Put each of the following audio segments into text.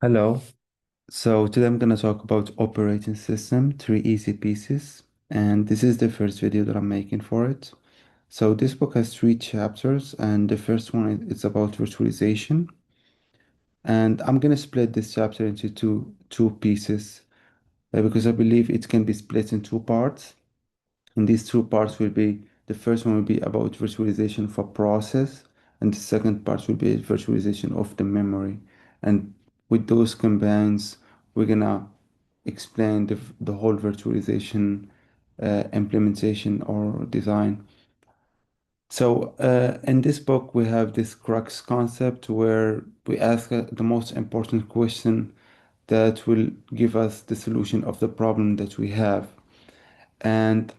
Hello. So today I'm going to talk about operating system, three easy pieces. And this is the first video that I'm making for it. So this book has three chapters, and the first one is about virtualization. And I'm going to split this chapter into two pieces because I believe it can be split in two parts. And these two parts will be the first one will be about virtualization for process, and the second part will be virtualization of the memory. And with those combines, we're gonna explain the whole virtualization implementation or design. So in this book, we have this crux concept where we ask the most important question that will give us the solution of the problem that we have. And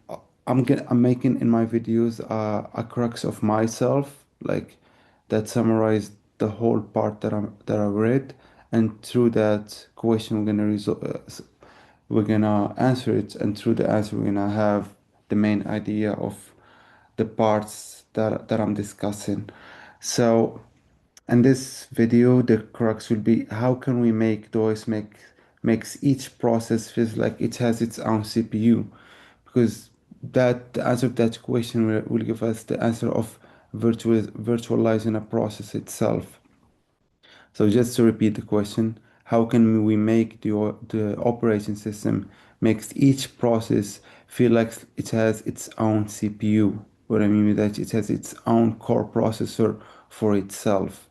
I'm making in my videos a crux of myself, like that summarize the whole part that I read, and through that question we're gonna answer it, and through the answer we're gonna have the main idea of the parts that I'm discussing. So in this video, the crux will be how can we make DOS makes each process feels like it has its own CPU, because that the answer to that question will give us the answer of virtualizing a process itself. So just to repeat the question, how can we make the operating system makes each process feel like it has its own CPU? What I mean with that, it has its own core processor for itself.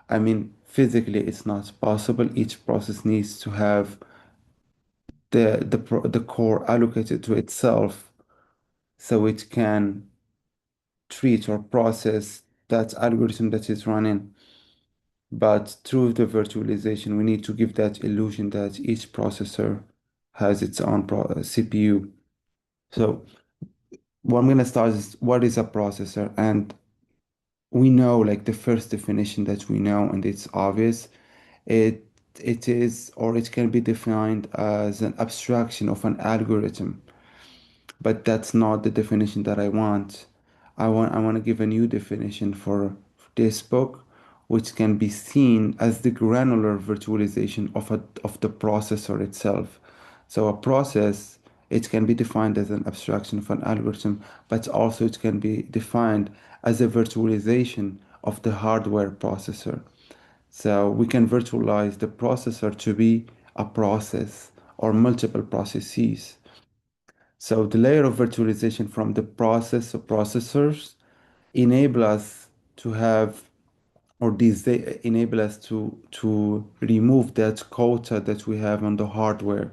I mean, physically, it's not possible. Each process needs to have the core allocated to itself so it can treat or process that algorithm that is running. But through the virtualization, we need to give that illusion that each processor has its own CPU. So what I'm going to start is what is a processor? And we know like the first definition that we know, and it's obvious, it it is or it can be defined as an abstraction of an algorithm, but that's not the definition that I want. I want to give a new definition for this book, which can be seen as the granular virtualization of the processor itself. So a process, it can be defined as an abstraction of an algorithm, but also it can be defined as a virtualization of the hardware processor. So we can virtualize the processor to be a process or multiple processes. So the layer of virtualization from the process or processors enable us to have, or these they enable us to remove that quota that we have on the hardware.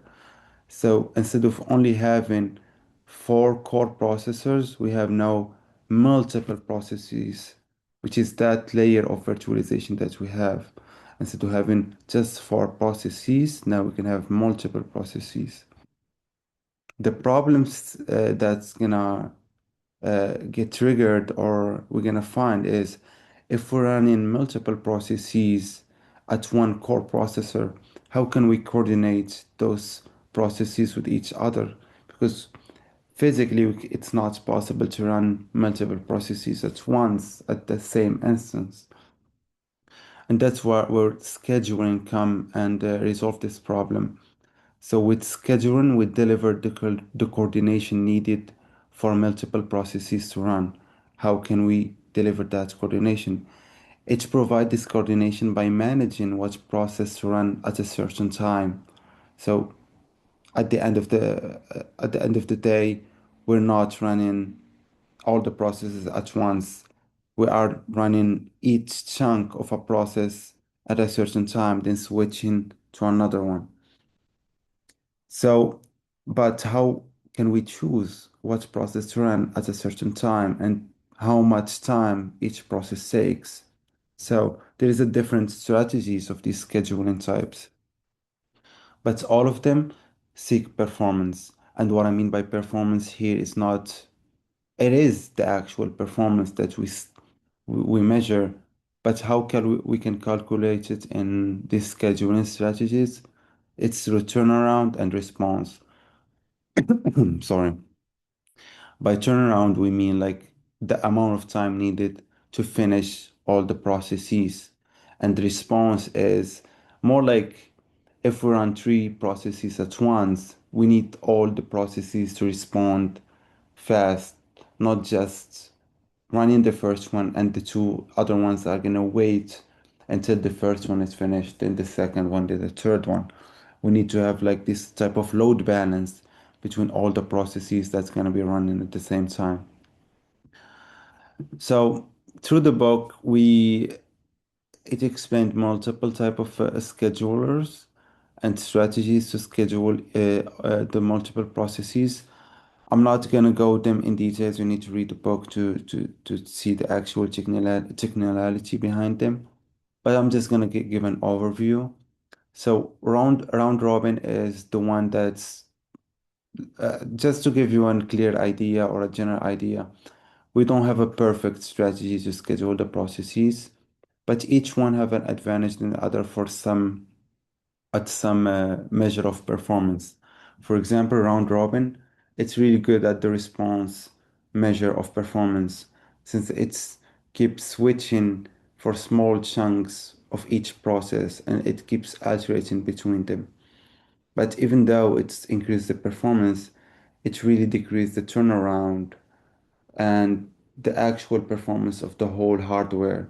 So instead of only having four core processors, we have now multiple processes, which is that layer of virtualization that we have. Instead of having just four processes, now we can have multiple processes. The problems that's gonna get triggered or we're gonna find is if we're running multiple processes at one core processor, how can we coordinate those processes with each other? Because physically it's not possible to run multiple processes at once at the same instance. And that's where scheduling come and resolve this problem. So with scheduling, we deliver the coordination needed for multiple processes to run. How can we deliver that coordination? It provides this coordination by managing what process to run at a certain time. So at the end of the day, we're not running all the processes at once. We are running each chunk of a process at a certain time, then switching to another one. So, but how can we choose what process to run at a certain time and how much time each process takes? So there is a different strategies of these scheduling types, but all of them seek performance. And what I mean by performance here is not, it is the actual performance that we measure, but how can we can calculate it in these scheduling strategies? It's return around and response. Sorry. By turnaround, we mean like the amount of time needed to finish all the processes. And the response is more like if we run three processes at once, we need all the processes to respond fast, not just running the first one and the two other ones are gonna wait until the first one is finished, then the second one, then the third one. We need to have like this type of load balance between all the processes that's gonna be running at the same time. So through the book, we it explained multiple type of schedulers and strategies to schedule the multiple processes. I'm not gonna go them in details. You need to read the book to see the actual technicality behind them. But I'm just gonna give an overview. So round robin is the one that's just to give you a clear idea or a general idea. We don't have a perfect strategy to schedule the processes, but each one have an advantage than the other for some at some measure of performance. For example, round robin, it's really good at the response measure of performance since it's keeps switching for small chunks of each process and it keeps iterating between them. But even though it's increased the performance, it really decreased the turnaround and the actual performance of the whole hardware.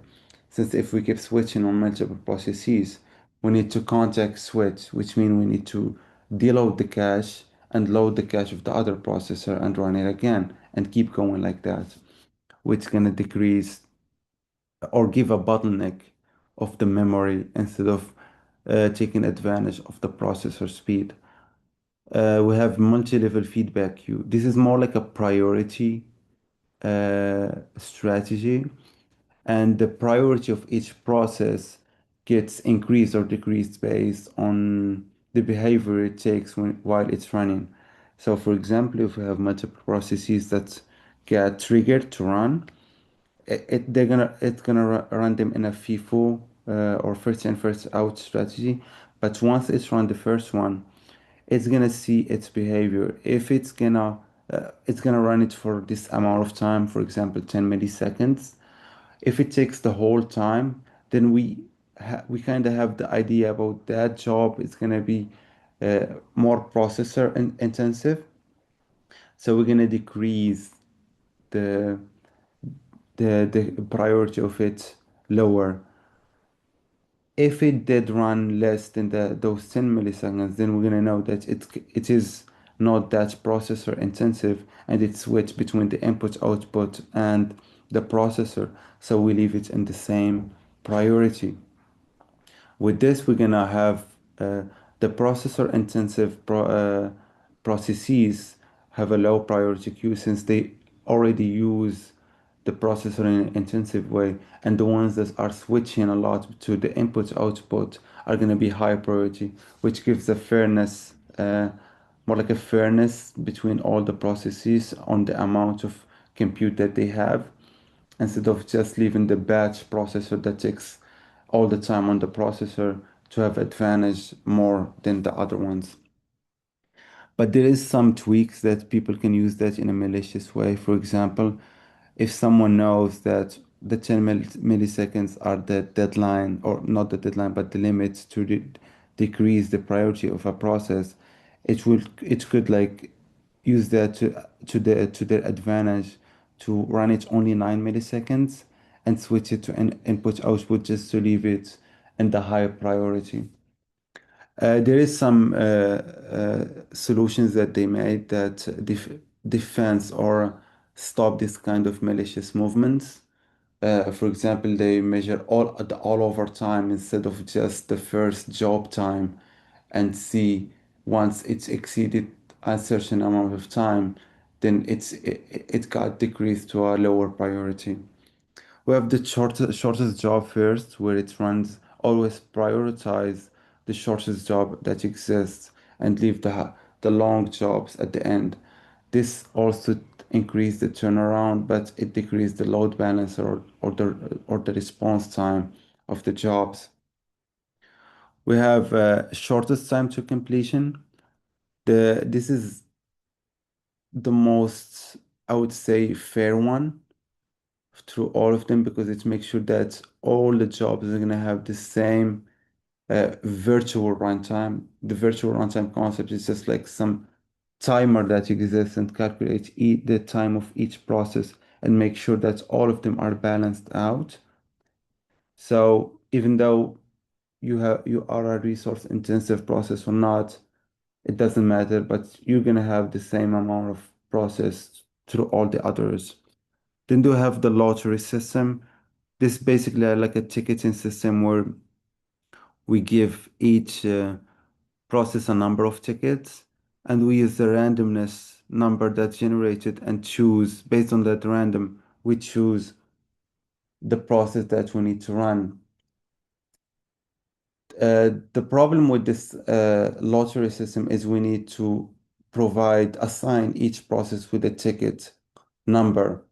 Since if we keep switching on multiple processes, we need to context switch, which means we need to deload the cache and load the cache of the other processor and run it again and keep going like that, which gonna decrease or give a bottleneck of the memory instead of taking advantage of the processor speed. We have multi-level feedback queue. This is more like a priority strategy, and the priority of each process gets increased or decreased based on the behavior it takes while it's running. So, for example, if we have multiple processes that get triggered to run, it's gonna run them in a FIFO or first in first out strategy. But once it's run the first one, it's gonna see its behavior. If it's gonna run it for this amount of time, for example, 10 milliseconds. If it takes the whole time, then we kind of have the idea about that job. It's gonna be more processor intensive, so we're gonna decrease the the priority of it lower. If it did run less than those 10 milliseconds, then we're gonna know that it is not that processor intensive and it switched between the input output and the processor. So we leave it in the same priority. With this, we're gonna have the processor intensive processes have a low priority queue since they already use the processor in an intensive way, and the ones that are switching a lot to the input output are gonna be high priority, which gives a fairness, more like a fairness between all the processes on the amount of compute that they have instead of just leaving the batch processor that takes all the time on the processor to have advantage more than the other ones. But there is some tweaks that people can use that in a malicious way. For example, if someone knows that the 10 milliseconds are the deadline, or not the deadline, but the limit to decrease the priority of a process, it could like use that to their advantage to run it only 9 milliseconds and switch it to an input output just to leave it in the higher priority. There is some solutions that they made that defense or stop this kind of malicious movements. For example, they measure all over time instead of just the first job time and see once it's exceeded a certain amount of time, then it got decreased to a lower priority. We have the shortest job first, where it runs always prioritize the shortest job that exists and leave the long jobs at the end. This also increase the turnaround, but it decreased the load balancer or the response time of the jobs. We have shortest time to completion. This is the most, I would say, fair one through all of them because it makes sure that all the jobs are gonna have the same virtual runtime. The virtual runtime concept is just like some timer that exists and calculates the time of each process and make sure that all of them are balanced out. So even though you are a resource intensive process or not, it doesn't matter, but you're gonna have the same amount of process through all the others. Then do have the lottery system. This basically like a ticketing system where we give each process a number of tickets, and we use the randomness number that's generated and choose based on that random, we choose the process that we need to run. The problem with this lottery system is we need to assign each process with a ticket number.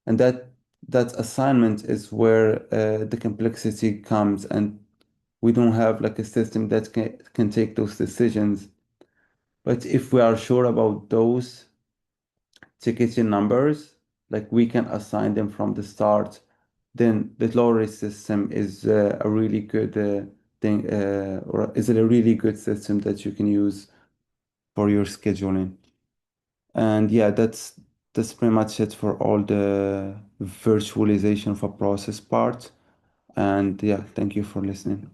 And that assignment is where the complexity comes, and we don't have like a system that can take those decisions. But if we are sure about those ticketing numbers, like we can assign them from the start, then the lottery system is a really good thing, or is it a really good system that you can use for your scheduling. And yeah, that's pretty much it for all the virtualization of a process part. And yeah, thank you for listening.